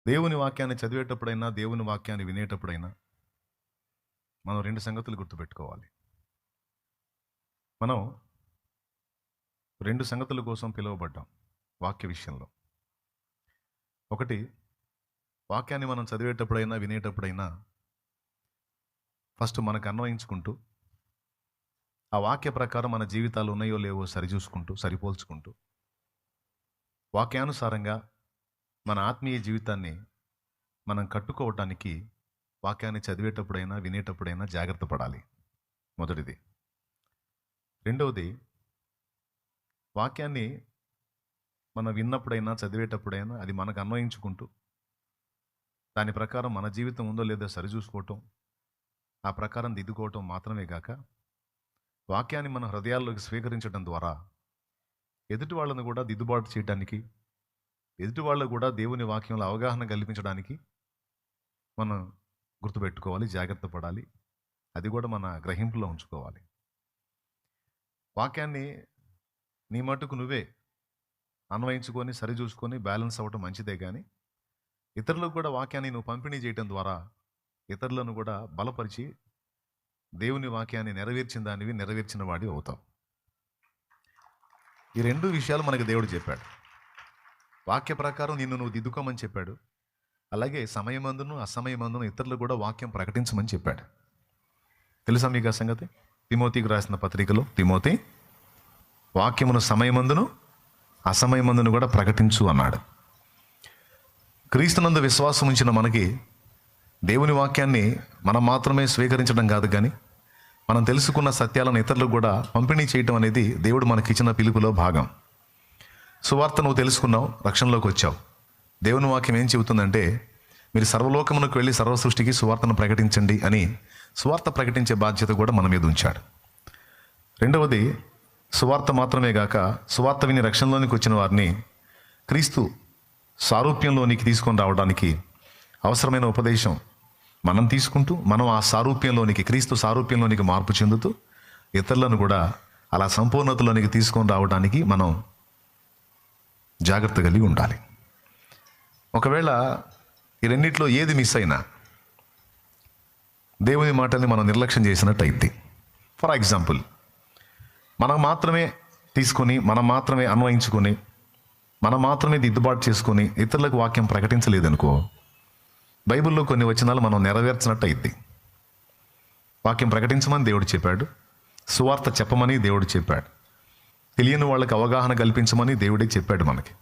దేవుని వాక్యాన్ని చదివేటప్పుడైనా, దేవుని వాక్యాన్ని వినేటప్పుడైనా మనం 2 సంగతులు గుర్తుపెట్టుకోవాలి. మనం 2 సంగతుల కోసం పిలువబడ్డాం వాక్య విషయంలో. ఒకటి, వాక్యాన్ని మనం చదివేటప్పుడైనా, వినేటప్పుడైనా ఫస్ట్ మనకు అన్వయించుకుంటూ, ఆ వాక్య ప్రకారం మన జీవితాలు ఉన్నాయో లేవో సరిచూసుకుంటూ, సరిపోల్చుకుంటూ, వాక్యానుసారంగా మన ఆత్మీయ జీవితాన్ని మనం కట్టుకోవటానికి వాక్యాన్ని చదివేటప్పుడైనా, వినేటప్పుడైనా జాగ్రత్త పడాలి. మొదటిది. రెండవది, వాక్యాన్ని మనం విన్నప్పుడైనా, చదివేటప్పుడైనా అది మనకు అన్వయించుకుంటూ, దాని ప్రకారం మన జీవితం ఉందో లేదో సరిచూసుకోవటం, ఆ ప్రకారం దిద్దుకోవటం మాత్రమే కాక, వాక్యాన్ని మన హృదయాల్లోకి స్వీకరించడం ద్వారా ఎదుటి వాళ్ళను కూడా దిద్దుబాటు చేయడానికి, ఎదుటి వాళ్ళకు కూడా దేవుని వాక్యంలో అవగాహన కల్పించడానికి మనం గుర్తుపెట్టుకోవాలి, జాగ్రత్త పడాలి. అది కూడా మన గ్రహింపులో ఉంచుకోవాలి. వాక్యాన్ని నీ మట్టుకు నువ్వే అన్వయించుకొని, సరిచూసుకొని బ్యాలెన్స్ అవ్వటం మంచిదే, కానీ ఇతరులకు కూడా వాక్యాన్ని నువ్వు పంపిణీ చేయటం ద్వారా ఇతరులను కూడా బలపరిచి దేవుని వాక్యాన్ని నెరవేర్చిన దానివి, నెరవేర్చిన వాడి అవుతావు. ఈ 2 విషయాలు మనకి దేవుడు చెప్పాడు. వాక్య ప్రకారం నిన్ను నువ్వు దిద్దుకోమని చెప్పాడు. అలాగే సమయమందును, అసమయమందును ఇతరులకు కూడా వాక్యం ప్రకటించమని చెప్పాడు. తెలుసా మీకు ఆ సంగతి? తిమోతికి రాసిన పత్రికలో, తిమోతి, వాక్యమును సమయమందును, అసమయమందును కూడా ప్రకటించు అన్నాడు. క్రీస్తునందు విశ్వాసం ఉంచిన మనకి దేవుని వాక్యాన్ని మనం మాత్రమే స్వీకరించడం కాదు, కానీ మనం తెలుసుకున్న సత్యాలను ఇతరులకు కూడా పంపిణీ చేయటం అనేది దేవుడు మనకిచ్చిన పిలుపులో భాగం. సువార్త నువ్వు తెలుసుకున్నావు, రక్షణలోకి వచ్చావు. దేవుని వాక్యం ఏం చెబుతుందంటే, మీరు సర్వలోకమునకు వెళ్ళి సర్వ సృష్టికి సువార్తను ప్రకటించండి అని సువార్త ప్రకటించే బాధ్యత కూడా మన మీద ఉంచాడు. రెండవది, సువార్త మాత్రమే గాక సువార్త విని రక్షణలోనికి వచ్చిన వారిని క్రీస్తు సారూప్యంలోనికి తీసుకొని రావడానికి అవసరమైన ఉపదేశం మనం తీసుకుంటూ, మనం ఆ సారూప్యంలోనికి, క్రీస్తు సారూప్యంలోనికి మార్పు చెందుతూ ఇతరులను కూడా అలా సంపూర్ణతలోనికి తీసుకొని రావడానికి మనం జాగ్రత్త కలిగి ఉండాలి. ఒకవేళ ఈ రెండిట్లో ఏది మిస్ అయినా దేవుని మాటని మనం నిర్లక్ష్యం చేసినట్టు అయింది. ఫర్ ఎగ్జాంపుల్, మనం మాత్రమే తీసుకొని, మనం మాత్రమే అన్వయించుకొని, మనం మాత్రమే దిద్దుబాటు చేసుకొని ఇతరులకు వాక్యం ప్రకటించలేదనుకో, బైబిల్లో కొన్ని వచనాలు మనం నెరవేర్చినట్టు అయింది. వాక్యం ప్రకటించమని దేవుడు చెప్పాడు, సువార్త చెప్పమని దేవుడు చెప్పాడు, తెలియని వాళ్ళకి అవగాహన కల్పించమని దేవుడే చెప్పాడు మనకి.